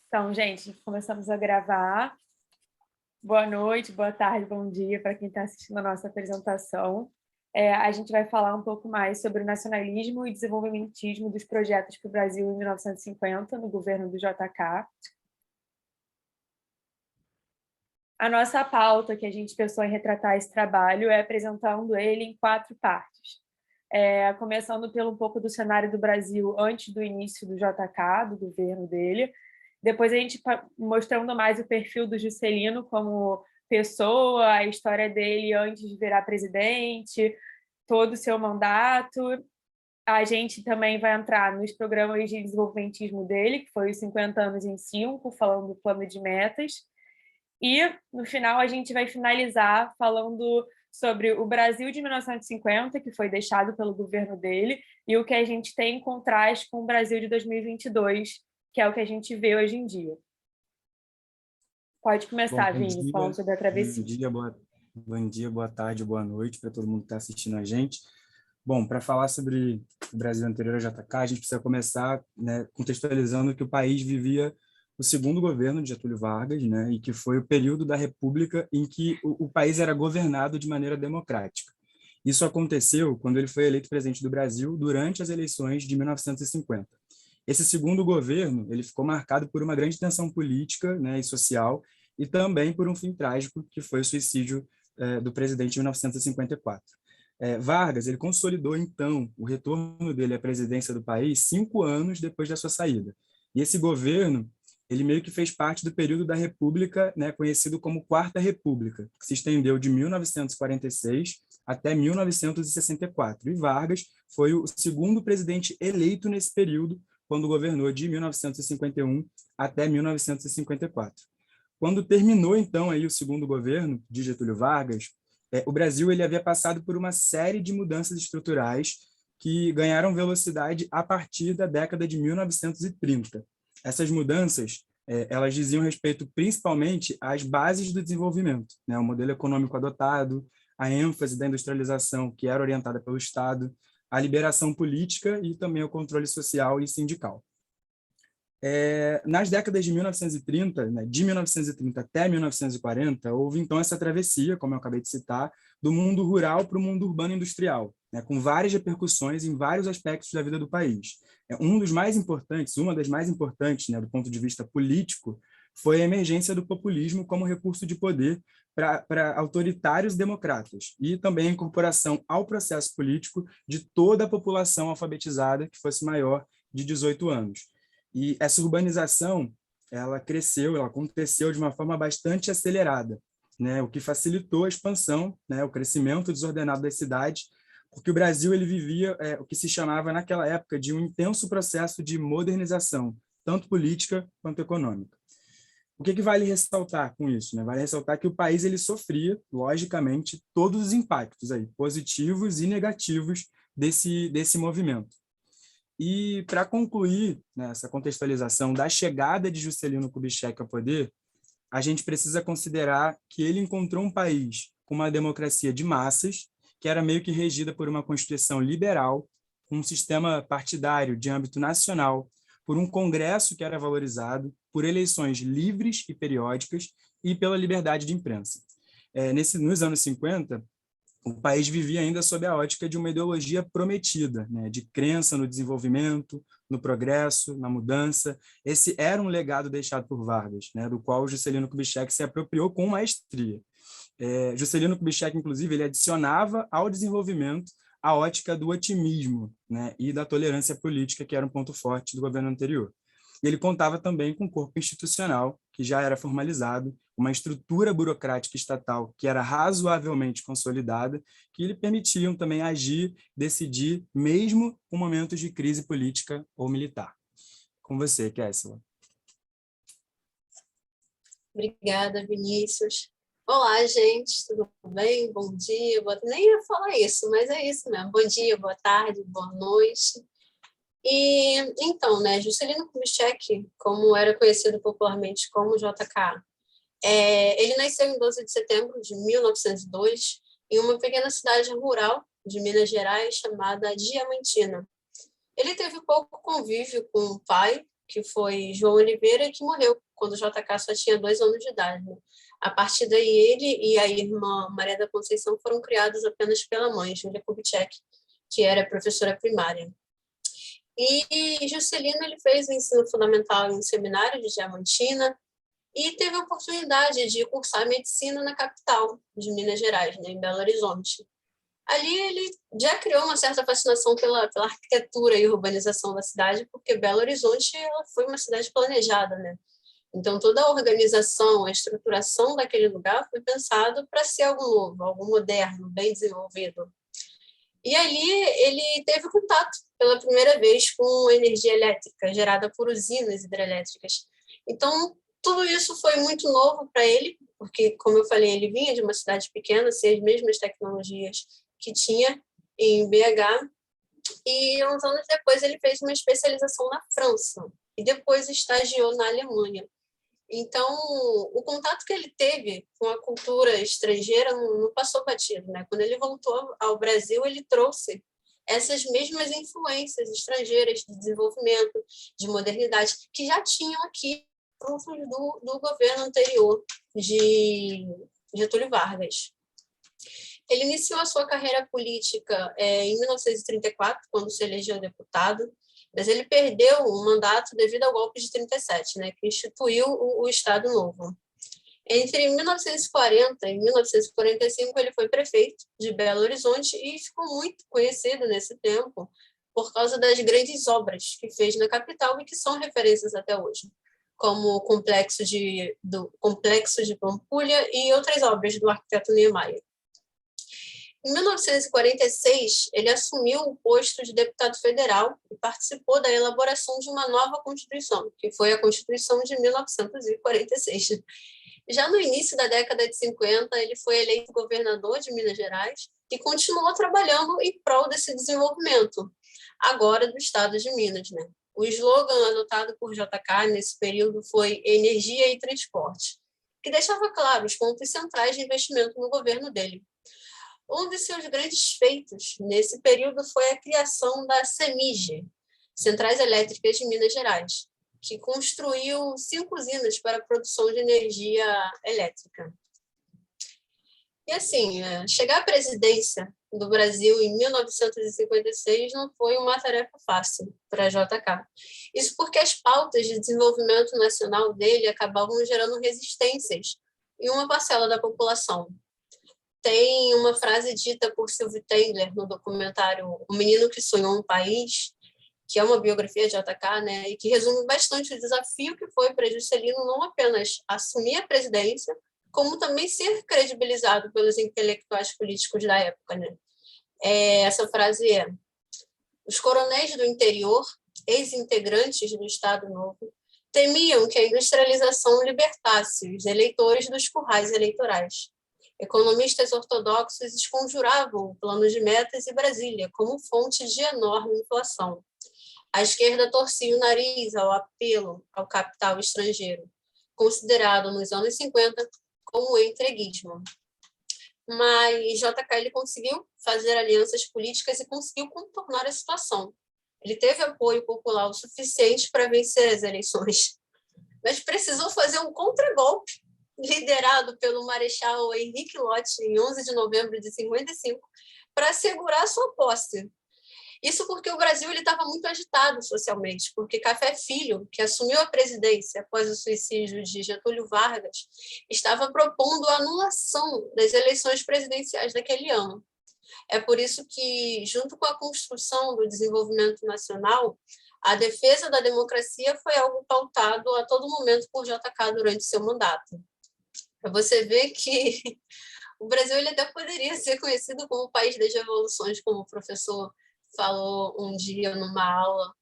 Então, gente, começamos a gravar. Boa noite, boa tarde, bom dia para quem está assistindo a nossa apresentação. A gente vai falar um pouco mais sobre o nacionalismo e desenvolvimentismo dos projetos para o Brasil em 1950, no governo do JK. A nossa pauta que a gente pensou em retratar esse trabalho é apresentando ele em 4 partes. Começando pelo um pouco do cenário do Brasil antes do início do JK, do governo dele. Depois a gente mostrando mais o perfil do Juscelino como pessoa, a história dele antes de virar presidente, todo o seu mandato. A gente também vai entrar nos programas de desenvolvimentismo dele, que foi os 50 anos em 5, falando do plano de metas. E, no final, a gente vai finalizar falando sobre o Brasil de 1950, que foi deixado pelo governo dele, e o que a gente tem em contraste com o Brasil de 2022, que é o que a gente vê hoje em dia. Pode Bom, começar, Vini, falando sobre a travessia. bom dia, boa tarde, boa noite para todo mundo que está assistindo a gente. Bom, para falar sobre o Brasil anterior ao JK, a gente precisa começar, né, contextualizando que o país vivia o segundo governo de Getúlio Vargas, né, e que foi o período da República em que o país era governado de maneira democrática. Isso aconteceu quando ele foi eleito presidente do Brasil durante as eleições de 1950. Esse segundo governo, ele ficou marcado por uma grande tensão política, né, e social, e também por um fim trágico, que foi o suicídio do presidente em 1954. Vargas, ele consolidou, então, o retorno dele à presidência do país 5 anos depois da sua saída. E esse governo, ele meio que fez parte do período da República, né, conhecido como Quarta República, que se estendeu de 1946 até 1964. E Vargas foi o segundo presidente eleito nesse período, quando governou de 1951 até 1954. Quando terminou, então, aí o segundo governo de Getúlio Vargas, o Brasil ele havia passado por uma série de mudanças estruturais que ganharam velocidade a partir da década de 1930. Essas mudanças, elas diziam respeito principalmente às bases do desenvolvimento, né? O modelo econômico adotado, a ênfase da industrialização que era orientada pelo Estado, a liberação política e também o controle social e sindical. Nas décadas de 1930, né, de 1930 até 1940, houve então essa travessia, como eu acabei de citar, do mundo rural para o mundo urbano industrial, né, com várias repercussões em vários aspectos da vida do país. Uma das mais importantes, né, do ponto de vista político, foi a emergência do populismo como recurso de poder para autoritários democratas e também a incorporação ao processo político de toda a população alfabetizada que fosse maior de 18 anos. E essa urbanização, ela aconteceu de uma forma bastante acelerada, né, o que facilitou a expansão, né, o crescimento desordenado das cidades, porque o Brasil ele vivia o que se chamava naquela época de um intenso processo de modernização, tanto política quanto econômica. O que vale ressaltar com isso? Né? Vale ressaltar que o país ele sofria, logicamente, todos os impactos aí, positivos e negativos desse movimento. E, para concluir, né, essa contextualização da chegada de Juscelino Kubitschek ao poder, a gente precisa considerar que ele encontrou um país com uma democracia de massas, que era meio que regida por uma constituição liberal, um sistema partidário de âmbito nacional, por um congresso que era valorizado, por eleições livres e periódicas e pela liberdade de imprensa. Nos anos 50, o país vivia ainda sob a ótica de uma ideologia prometida, né, de crença no desenvolvimento, no progresso, na mudança. Esse era um legado deixado por Vargas, né, do qual Juscelino Kubitschek se apropriou com maestria. Juscelino Kubitschek, inclusive, ele adicionava ao desenvolvimento a ótica do otimismo, né, e da tolerância política, que era um ponto forte do governo anterior. E ele contava também com um corpo institucional, que já era formalizado, uma estrutura burocrática estatal que era razoavelmente consolidada, que lhe permitiam também agir, decidir, mesmo em momentos de crise política ou militar. Com você, Kessela. Obrigada, Vinícius. Olá, gente, tudo bem? Bom dia, nem ia falar isso, mas é isso mesmo. Bom dia, boa tarde, boa noite. E então, né, Juscelino Kubitschek, como era conhecido popularmente como JK, ele nasceu em 12 de setembro de 1902 em uma pequena cidade rural de Minas Gerais chamada Diamantina. Ele teve pouco convívio com o pai, que foi João Oliveira, que morreu quando o JK só tinha 2 anos de idade. Né? A partir daí, ele e a irmã Maria da Conceição foram criados apenas pela mãe, Júlia Kubitschek, que era professora primária. E Juscelino ele fez o ensino fundamental em um seminário de Diamantina e teve a oportunidade de cursar medicina na capital de Minas Gerais, né, em Belo Horizonte. Ali ele já criou uma certa fascinação pela arquitetura e urbanização da cidade, porque Belo Horizonte ela foi uma cidade planejada, né? Então, toda a organização, a estruturação daquele lugar foi pensado para ser algo novo, algo moderno, bem desenvolvido. E ali ele teve contato pela primeira vez com energia elétrica gerada por usinas hidrelétricas. Então, tudo isso foi muito novo para ele, porque, como eu falei, ele vinha de uma cidade pequena, sem as mesmas tecnologias que tinha em BH, e uns anos depois ele fez uma especialização na França, e depois estagiou na Alemanha. Então, o contato que ele teve com a cultura estrangeira não passou batido, né? Quando ele voltou ao Brasil, ele trouxe essas mesmas influências estrangeiras de desenvolvimento, de modernidade, que já tinham aqui do governo anterior de Getúlio Vargas. Ele iniciou a sua carreira política em 1934, quando se elegeu deputado, mas ele perdeu o mandato devido ao golpe de 37, né, que instituiu o Estado Novo. Entre 1940 e 1945, ele foi prefeito de Belo Horizonte e ficou muito conhecido nesse tempo por causa das grandes obras que fez na capital e que são referências até hoje, como o Complexo de Pampulha e outras obras do arquiteto Niemeyer. Em 1946, ele assumiu o posto de deputado federal e participou da elaboração de uma nova Constituição, que foi a Constituição de 1946. Já no início da década de 50, ele foi eleito governador de Minas Gerais e continuou trabalhando em prol desse desenvolvimento, agora do estado de Minas, né? O slogan adotado por JK nesse período foi Energia e Transporte, que deixava claro os pontos centrais de investimento no governo dele. Um de seus grandes feitos nesse período foi a criação da CEMIG, Centrais Elétricas de Minas Gerais, que construiu 5 usinas para a produção de energia elétrica. E assim, chegar à presidência do Brasil em 1956 não foi uma tarefa fácil para JK. Isso porque as pautas de desenvolvimento nacional dele acabavam gerando resistências em uma parcela da população. Tem uma frase dita por Sylvie Tendler no documentário O Menino que Sonhou um País, que é uma biografia de JK, né, e que resume bastante o desafio que foi para Juscelino não apenas assumir a presidência, como também ser credibilizado pelos intelectuais políticos da época. Né? Essa frase é: os coronéis do interior, ex-integrantes do Estado Novo, temiam que a industrialização libertasse os eleitores dos currais eleitorais. Economistas ortodoxos esconjuravam o plano de metas e Brasília como fonte de enorme inflação. A esquerda torcia o nariz ao apelo ao capital estrangeiro, considerado nos anos 50 como entreguismo. Mas JK ele conseguiu fazer alianças políticas e conseguiu contornar a situação. Ele teve apoio popular o suficiente para vencer as eleições, mas precisou fazer um contragolpe liderado pelo Marechal Henrique Lott em 11 de novembro de 55 para assegurar sua posse. Isso porque o Brasil estava muito agitado socialmente, porque Café Filho, que assumiu a presidência após o suicídio de Getúlio Vargas, estava propondo a anulação das eleições presidenciais daquele ano. É por isso que, junto com a construção do desenvolvimento nacional, a defesa da democracia foi algo pautado a todo momento por JK durante seu mandato. Para você ver que o Brasil ele até poderia ser conhecido como o país das revoluções, como o professor falou um dia numa aula,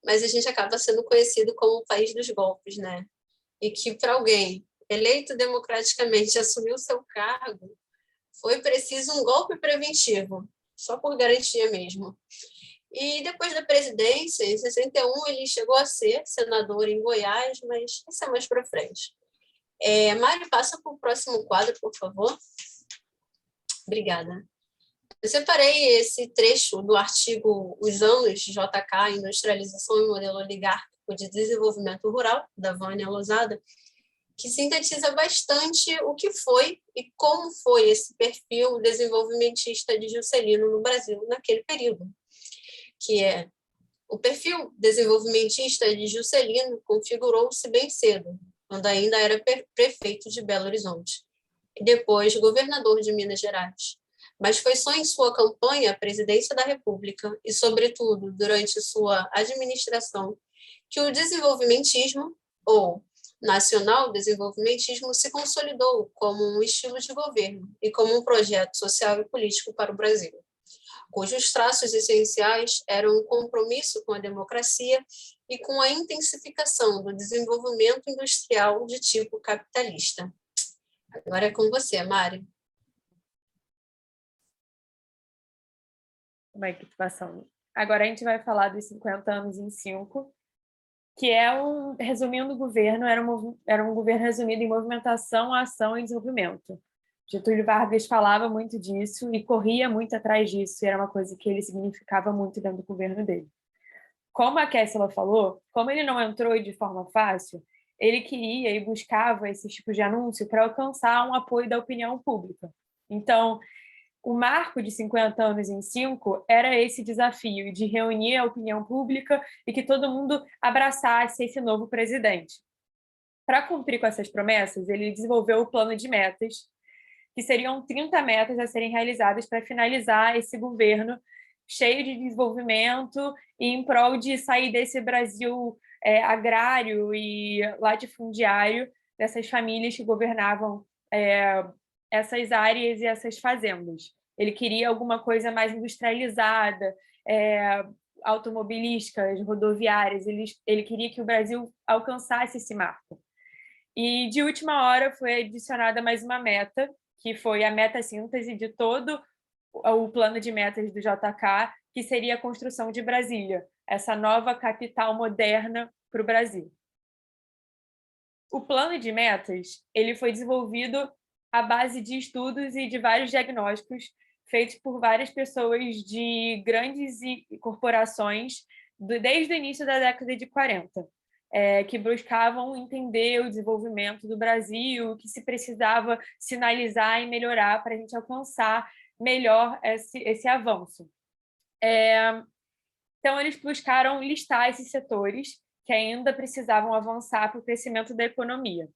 mas a gente acaba sendo conhecido como o país dos golpes, né? E que para alguém eleito democraticamente assumir o seu cargo, foi preciso um golpe preventivo, só por garantia mesmo. E depois da presidência, em 61, ele chegou a ser senador em Goiás, mas isso é mais para frente. Mário, passa para o próximo quadro, por favor. Obrigada. Eu separei esse trecho do artigo Os Anos de JK, Industrialização e Modelo Oligárquico Específico de Desenvolvimento Rural, da Vânia Lousada, que sintetiza bastante o que foi e como foi esse perfil desenvolvimentista de Juscelino no Brasil naquele período, que é o perfil desenvolvimentista de Juscelino configurou-se bem cedo, quando ainda era prefeito de Belo Horizonte, e depois governador de Minas Gerais. Mas foi só em sua campanha à presidência da República e, sobretudo, durante sua administração, que o desenvolvimentismo, ou nacional-desenvolvimentismo, se consolidou como um estilo de governo e como um projeto social e político para o Brasil, cujos traços essenciais eram o compromisso com a democracia e com a intensificação do desenvolvimento industrial de tipo capitalista. Agora é com você, Mari. Como é que tá passando? Agora a gente vai falar dos 50 anos em 5, que é resumindo o governo, era um governo resumido em movimentação, ação e desenvolvimento. Getúlio Vargas falava muito disso e corria muito atrás disso, e era uma coisa que ele significava muito dentro do governo dele. Como a Kessela falou, como ele não entrou de forma fácil, ele queria e buscava esses tipos de anúncio para alcançar um apoio da opinião pública. Então, o marco de 50 anos em 5 era esse desafio de reunir a opinião pública e que todo mundo abraçasse esse novo presidente. Para cumprir com essas promessas, ele desenvolveu o plano de metas, que seriam 30 metas a serem realizadas para finalizar esse governo cheio de desenvolvimento e em prol de sair desse Brasil agrário e latifundiário, dessas famílias que governavam essas áreas e essas fazendas. Ele queria alguma coisa mais industrializada, automobilísticas, rodoviárias. Ele queria que o Brasil alcançasse esse marco. E, de última hora, foi adicionada mais uma meta, que foi a meta-síntese de todo o plano de metas do JK, que seria a construção de Brasília, essa nova capital moderna para o Brasil. O plano de metas ele foi desenvolvido à base de estudos e de vários diagnósticos feitos por várias pessoas de grandes corporações desde o início da década de 40, que buscavam entender o desenvolvimento do Brasil, o que se precisava sinalizar e melhorar para a gente alcançar melhor esse avanço. Então, eles buscaram listar esses setores que ainda precisavam avançar para o crescimento da economia.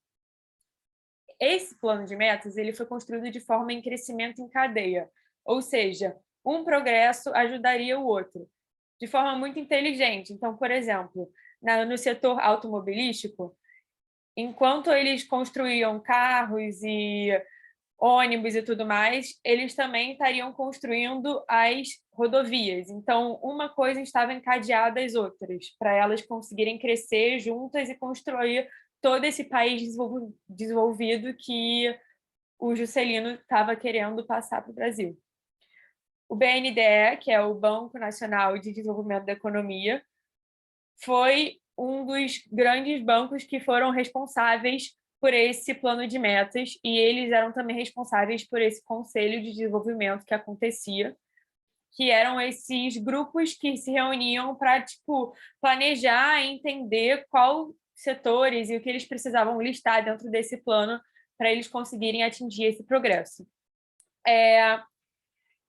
Esse plano de metas ele foi construído de forma em crescimento em cadeia, ou seja, um progresso ajudaria o outro, de forma muito inteligente. Então, por exemplo, no setor automobilístico, enquanto eles construíam carros e ônibus e tudo mais, eles também estariam construindo as rodovias. Então, uma coisa estava encadeada às outras, para elas conseguirem crescer juntas e construir todo esse país desenvolvido que o Juscelino estava querendo passar para o Brasil. O BNDE, que é o Banco Nacional de Desenvolvimento da Economia, foi um dos grandes bancos que foram responsáveis por esse plano de metas, e eles eram também responsáveis por esse conselho de desenvolvimento que acontecia, que eram esses grupos que se reuniam para planejar e entender quais setores e o que eles precisavam listar dentro desse plano para eles conseguirem atingir esse progresso.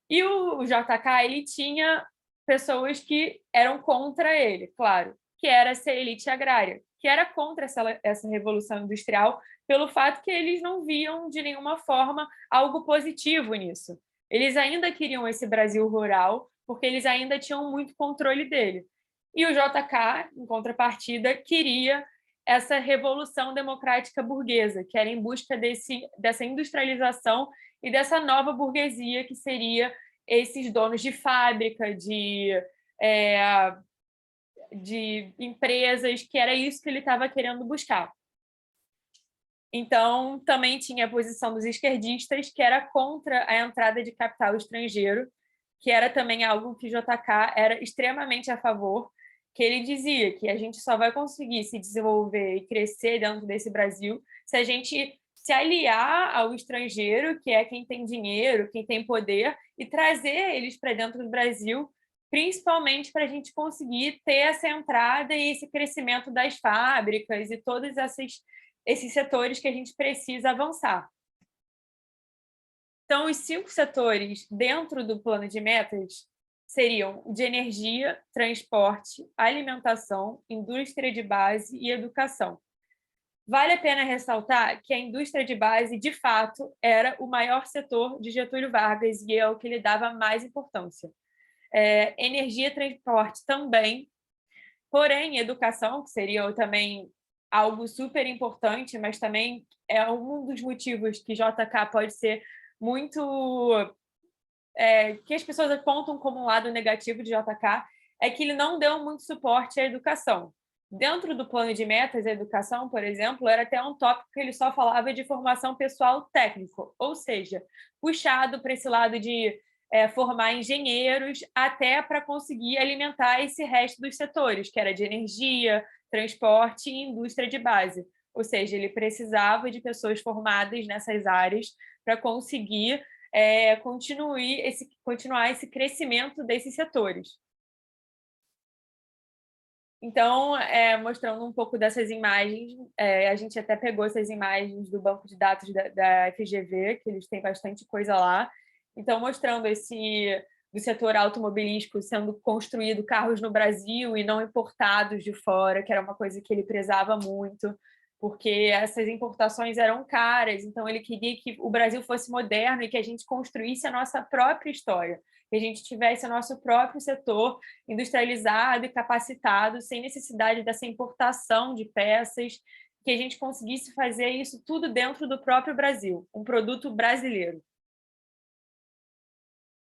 E o JK ele tinha pessoas que eram contra ele, claro, que era essa elite agrária, que era contra essa revolução industrial, pelo fato que eles não viam de nenhuma forma algo positivo nisso. Eles ainda queriam esse Brasil rural, porque eles ainda tinham muito controle dele. E o JK, em contrapartida, queria essa revolução democrática burguesa, que era em busca dessa industrialização e dessa nova burguesia, que seria esses donos de fábrica, de empresas, que era isso que ele estava querendo buscar. Então, também tinha a posição dos esquerdistas, que era contra a entrada de capital estrangeiro, que era também algo que o JK era extremamente a favor, que ele dizia que a gente só vai conseguir se desenvolver e crescer dentro desse Brasil se a gente se aliar ao estrangeiro, que é quem tem dinheiro, quem tem poder, e trazer eles para dentro do Brasil, principalmente para a gente conseguir ter essa entrada e esse crescimento das fábricas e todos esses setores que a gente precisa avançar. Então, os 5 setores dentro do plano de metas seriam de energia, transporte, alimentação, indústria de base e educação. Vale a pena ressaltar que a indústria de base, de fato, era o maior setor de Getúlio Vargas e é o que lhe dava mais importância. Energia e transporte também, porém, educação, que seria também algo super importante, mas também é um dos motivos que JK pode ser muito... que as pessoas apontam como um lado negativo de JK, é que ele não deu muito suporte à educação. Dentro do plano de metas, a educação, por exemplo, era até um tópico que ele só falava de formação pessoal técnico, ou seja, puxado para esse lado de formar engenheiros até para conseguir alimentar esse resto dos setores, que era de energia, transporte e indústria de base. Ou seja, ele precisava de pessoas formadas nessas áreas para conseguir continuar esse crescimento desses setores. Então, mostrando um pouco dessas imagens, a gente até pegou essas imagens do banco de dados da FGV, que eles têm bastante coisa lá. Então, mostrando do setor automobilístico sendo construído carros no Brasil e não importados de fora, que era uma coisa que ele prezava muito, porque essas importações eram caras, então ele queria que o Brasil fosse moderno e que a gente construísse a nossa própria história, que a gente tivesse o nosso próprio setor industrializado e capacitado, sem necessidade dessa importação de peças, que a gente conseguisse fazer isso tudo dentro do próprio Brasil, um produto brasileiro.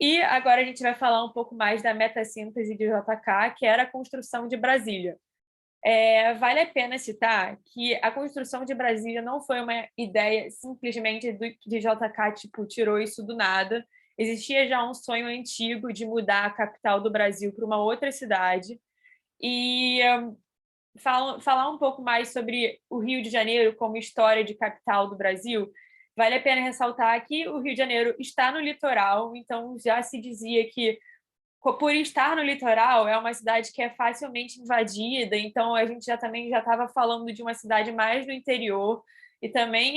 E agora a gente vai falar um pouco mais da metassíntese de JK, que era a construção de Brasília. Vale a pena citar que a construção de Brasília não foi uma ideia simplesmente de JK, tipo, tirou isso do nada. Existia já um sonho antigo de mudar a capital do Brasil para uma outra cidade. E falar um pouco mais sobre o Rio de Janeiro como história de capital do Brasil, vale a pena ressaltar que o Rio de Janeiro está no litoral, então já se dizia que por estar no litoral, é uma cidade que é facilmente invadida, então a gente também já estava falando de uma cidade mais no interior, e também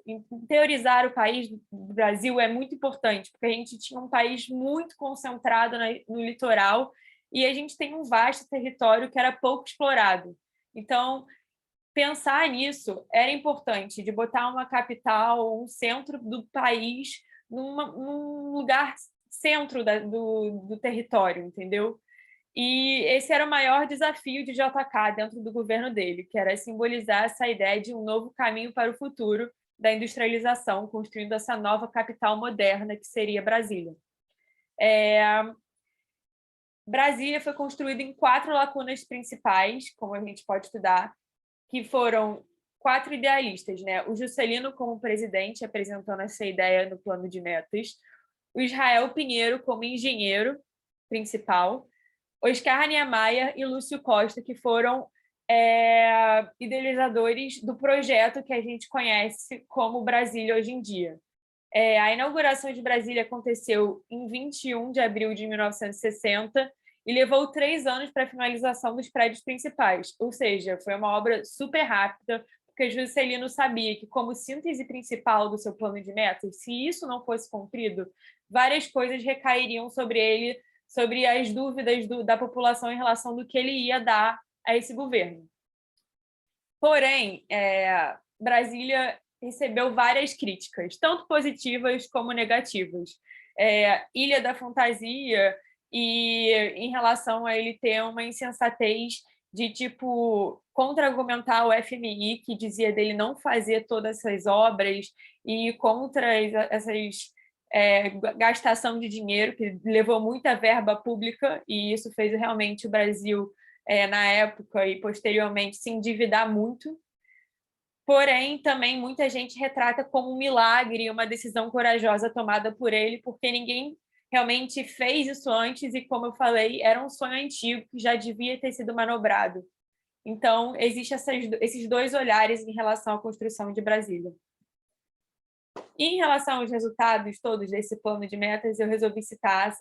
interiorizar o país do Brasil é muito importante, porque a gente tinha um país muito concentrado no litoral, e a gente tem um vasto território que era pouco explorado. Então, pensar nisso era importante, de botar uma capital, um centro do país, num lugar centro do território, entendeu? E esse era o maior desafio de JK dentro do governo dele, que era simbolizar essa ideia de um novo caminho para o futuro da industrialização, construindo essa nova capital moderna que seria Brasília. Brasília foi construída em 4 lacunas principais, como a gente pode estudar, que foram 4 idealistas, né? O Juscelino como presidente, apresentando essa ideia no plano de metas, o Israel Pinheiro como engenheiro principal, Oscar Niemeyer e Lúcio Costa, que foram idealizadores do projeto que a gente conhece como Brasília hoje em dia. A inauguração de Brasília aconteceu em 21 de abril de 1960 e levou 3 anos para a finalização dos prédios principais, ou seja, foi uma obra super rápida, porque Juscelino sabia que, como síntese principal do seu plano de metas, se isso não fosse cumprido, várias coisas recairiam sobre ele, sobre as dúvidas da população em relação do que ele ia dar a esse governo. Porém, Brasília recebeu várias críticas, tanto positivas como negativas. Ilha da Fantasia, e em relação a ele ter uma insensatez de, tipo, contra-argumentar o FMI, que dizia dele não fazer todas essas obras, e contra essas gastação de dinheiro, que levou muita verba pública, e isso fez realmente o Brasil, na época e posteriormente, se endividar muito. Porém, também muita gente retrata como um milagre, uma decisão corajosa tomada por ele, porque ninguém realmente fez isso antes e, como eu falei, era um sonho antigo que já devia ter sido manobrado. Então, existem esses 2 olhares em relação à construção de Brasília. E em relação aos resultados todos desse plano de metas, eu resolvi citar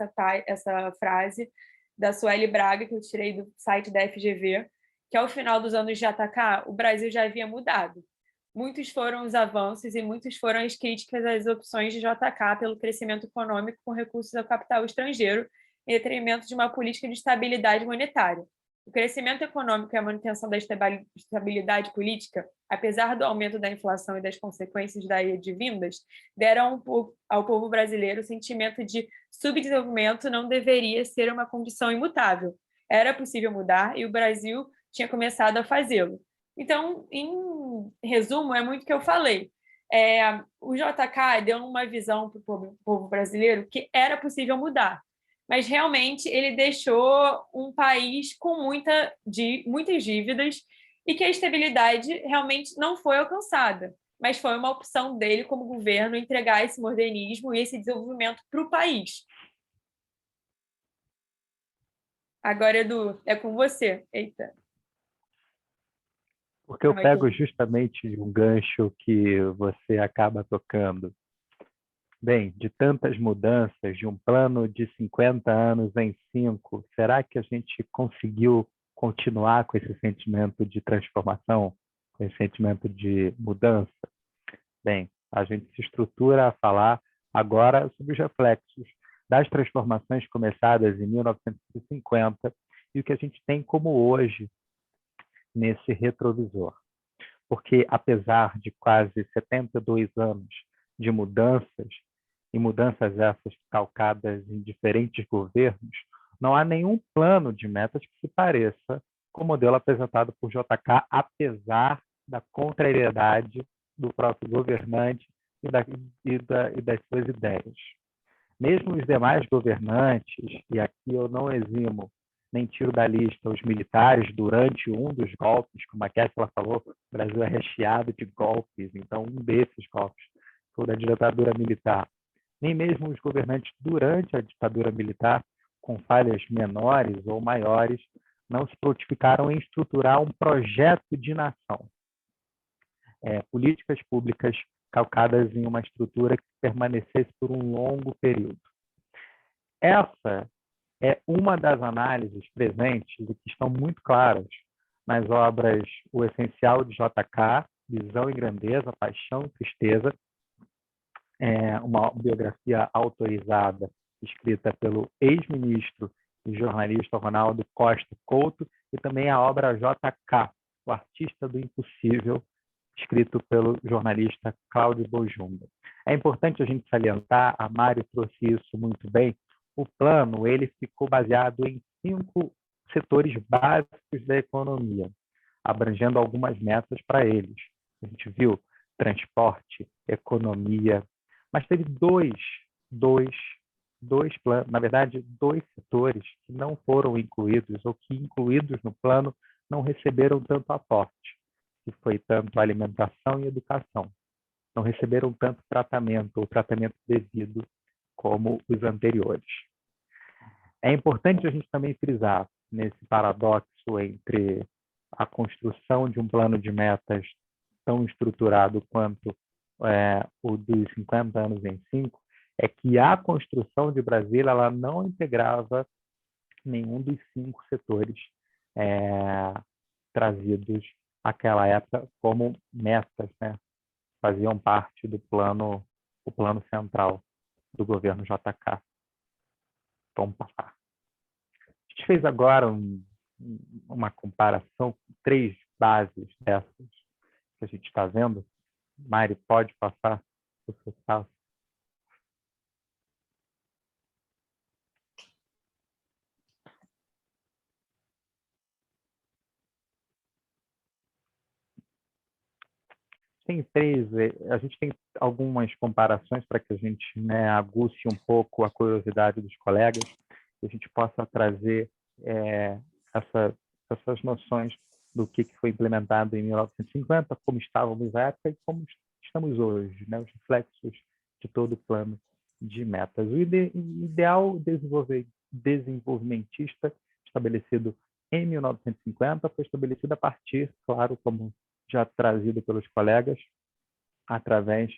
essa frase, da Sueli Braga, que eu tirei do site da FGV, que ao final dos anos JK, o Brasil já havia mudado. Muitos foram os avanços e muitos foram as críticas às opções de JK pelo crescimento econômico com recursos ao capital estrangeiro, em detrimento de uma política de estabilidade monetária. O crescimento econômico e a manutenção da estabilidade política, apesar do aumento da inflação e das consequências daí advindas, deram ao povo brasileiro o sentimento de subdesenvolvimento não deveria ser uma condição imutável. Era possível mudar e o Brasil tinha começado a fazê-lo. Então, em resumo, é muito o que eu falei. O JK deu uma visão para o povo brasileiro que era possível mudar, mas realmente ele deixou um país com muitas dívidas e que a estabilidade realmente não foi alcançada, mas foi uma opção dele como governo entregar esse modernismo e esse desenvolvimento para o país. Agora, Edu, é com você. Eita. Porque eu pego justamente um gancho que você acaba tocando. Bem, de tantas mudanças, de um plano de 50 anos em 5, será que a gente conseguiu continuar com esse sentimento de transformação, com esse sentimento de mudança? Bem, a gente se estrutura a falar agora sobre os reflexos das transformações começadas em 1950 e o que a gente tem como hoje nesse retrovisor. Porque, apesar de quase 72 anos de mudanças, e mudanças essas calcadas em diferentes governos, não há nenhum plano de metas que se pareça com o modelo apresentado por JK, apesar da contrariedade do próprio governante e das suas ideias. Mesmo os demais governantes, e aqui eu não eximo nem tiro da lista os militares durante um dos golpes, como a Kéfera falou, o Brasil é recheado de golpes, então um desses golpes foi da ditadura militar. Nem mesmo os governantes durante a ditadura militar, com falhas menores ou maiores, não se frutificaram em estruturar um projeto de nação. Políticas públicas calcadas em uma estrutura que permanecesse por um longo período. Essa é uma das análises presentes e que estão muito claras nas obras O Essencial de JK, Visão e Grandeza, Paixão e Tristeza, uma biografia autorizada escrita pelo ex-ministro e jornalista Ronaldo Costa Couto, e também a obra JK, O Artista do Impossível, escrito pelo jornalista Cláudio Bojumba. É importante a gente salientar, a Mário trouxe isso muito bem, o plano ele ficou baseado em 5 setores básicos da economia, abrangendo algumas metas para eles. A gente viu transporte, economia, mas teve dois planos, na verdade, 2 setores que não foram incluídos, ou que incluídos no plano não receberam tanto aporte, que foi tanto alimentação e educação. Não receberam tanto tratamento, ou tratamento devido, como os anteriores. É importante a gente também frisar nesse paradoxo entre a construção de um plano de metas tão estruturado quanto o dos 50 anos em 5, é que a construção de Brasília ela não integrava nenhum dos 5 setores trazidos àquela época como metas, né? Faziam parte do plano, o plano central do governo JK. Vamos passar. A gente fez agora uma comparação com 3 bases dessas que a gente está vendo. Mari, pode passar o seu caso? A gente tem algumas comparações para que a gente aguce um pouco a curiosidade dos colegas, que a gente possa trazer essas noções do que foi implementado em 1950, como estávamos à época e como estamos hoje, né? Os reflexos de todo o plano de metas. O ideal desenvolvimentista estabelecido em 1950 foi estabelecido a partir, claro, como já trazido pelos colegas, através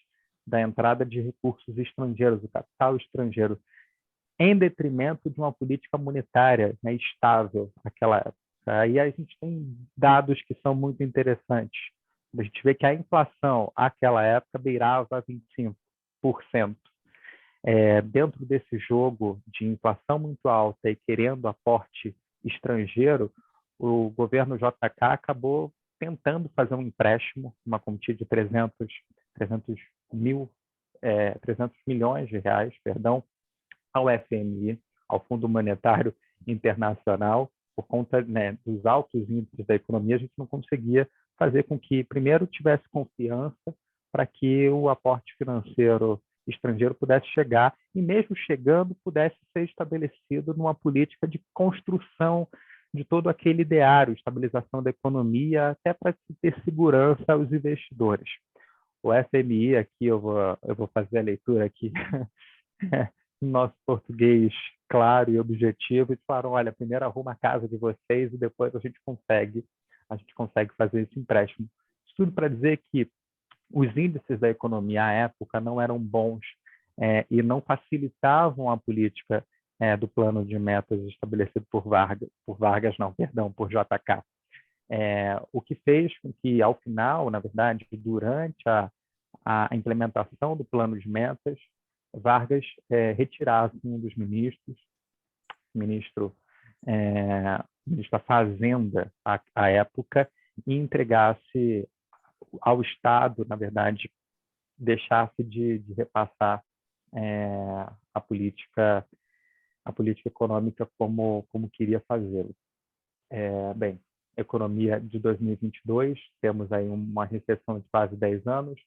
da entrada de recursos estrangeiros, o capital estrangeiro. em detrimento de uma política monetária, né, estável naquela época. Aí a gente tem dados que são muito interessantes. A gente vê que a inflação naquela época beirava 25%. Dentro desse jogo de inflação muito alta e querendo aporte estrangeiro, o governo JK acabou tentando fazer um empréstimo, uma quantia de 300 milhões de reais, perdão, ao FMI, ao Fundo Monetário Internacional. Por conta, né, dos altos índices da economia, a gente não conseguia fazer com que, primeiro, tivesse confiança para que o aporte financeiro estrangeiro pudesse chegar e, mesmo chegando, pudesse ser estabelecido numa política de construção de todo aquele ideário, estabilização da economia, até para ter segurança aos investidores. O FMI, aqui eu vou fazer a leitura aqui, no nosso português claro e objetivo, e falaram, olha, primeiro arruma a casa de vocês e depois a gente consegue fazer esse empréstimo. Isso tudo para dizer que os índices da economia à época não eram bons e não facilitavam a política do plano de metas estabelecido por por JK. O que fez com que, ao final, na verdade, durante a implementação do plano de metas, Vargas retirasse um dos ministros, ministro da Fazenda à época, e entregasse ao Estado, na verdade, deixasse de repassar a política econômica como queria fazê-lo. Bem, economia de 2022, temos aí uma recessão de quase 10 anos,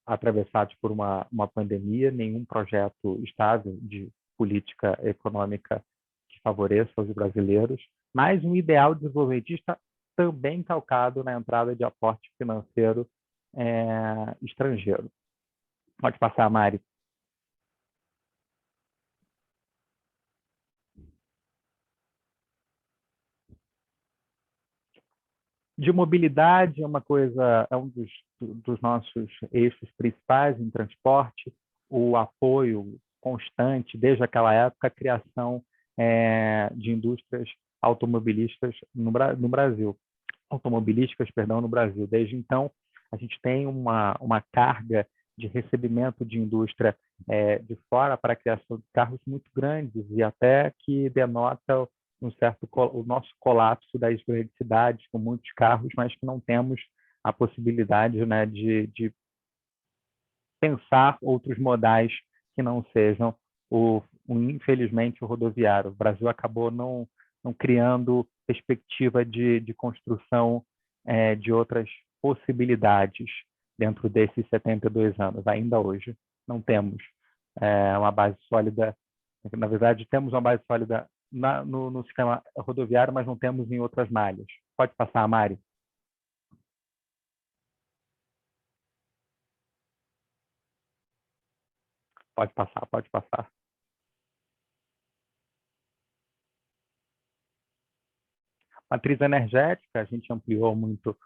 atravessados por uma pandemia, nenhum projeto estável de política econômica que favoreça os brasileiros, mas um ideal desenvolvimentista também calcado na entrada de aporte financeiro estrangeiro. Pode passar, Mari. De mobilidade é um dos nossos eixos principais em transporte, o apoio constante, desde aquela época, a criação de indústrias automobilísticas no Brasil. No Brasil. Desde então, a gente tem uma carga de recebimento de indústria de fora para a criação de carros muito grandes e até que denota o nosso colapso das grandes cidades com muitos carros, mas que não temos a possibilidade, né, de pensar outros modais que não sejam infelizmente o rodoviário. O Brasil acabou não criando perspectiva de construção de outras possibilidades dentro desses 72 anos. Ainda hoje não temos uma base sólida. Na verdade, temos uma base sólida no sistema rodoviário, mas não temos em outras malhas. Pode passar, Mari. Pode passar. Matriz energética, a gente ampliou muito,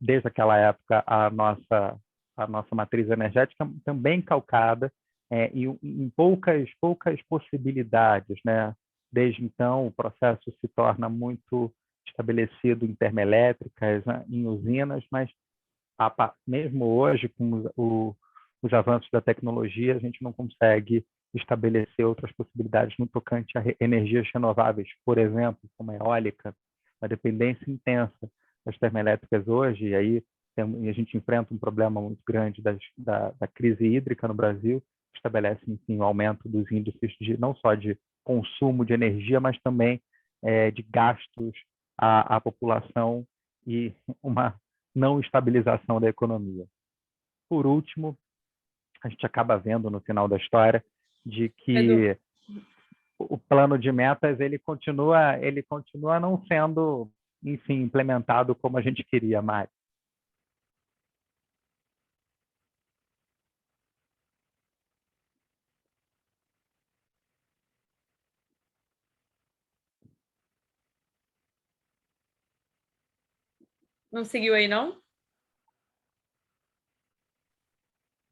desde aquela época, a nossa matriz energética, também calcada em poucas possibilidades, né? Desde então, o processo se torna muito estabelecido em termoelétricas, né, em usinas, mas mesmo hoje, com os avanços da tecnologia, a gente não consegue estabelecer outras possibilidades no tocante a energias renováveis, por exemplo, como a eólica, uma dependência intensa das termoelétricas hoje, e aí a gente enfrenta um problema muito grande da crise hídrica no Brasil, estabelece, enfim, o aumento dos índices não só de consumo de energia, mas também de gastos à população e uma não estabilização da economia. Por último, a gente acaba vendo no final da história de que o plano de metas ele continua não sendo, enfim, implementado como a gente queria, Mari. Não seguiu aí, não?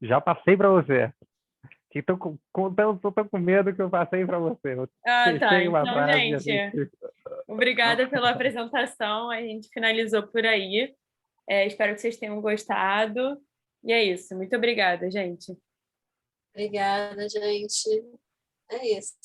Já passei para você. Que tô com medo que eu passei para você. Eu Ah, tá. fechei uma Então, frase e a gente, obrigada pela apresentação. A gente finalizou por aí. Espero que vocês tenham gostado. E é isso. Muito obrigada, gente. Obrigada, gente. É isso.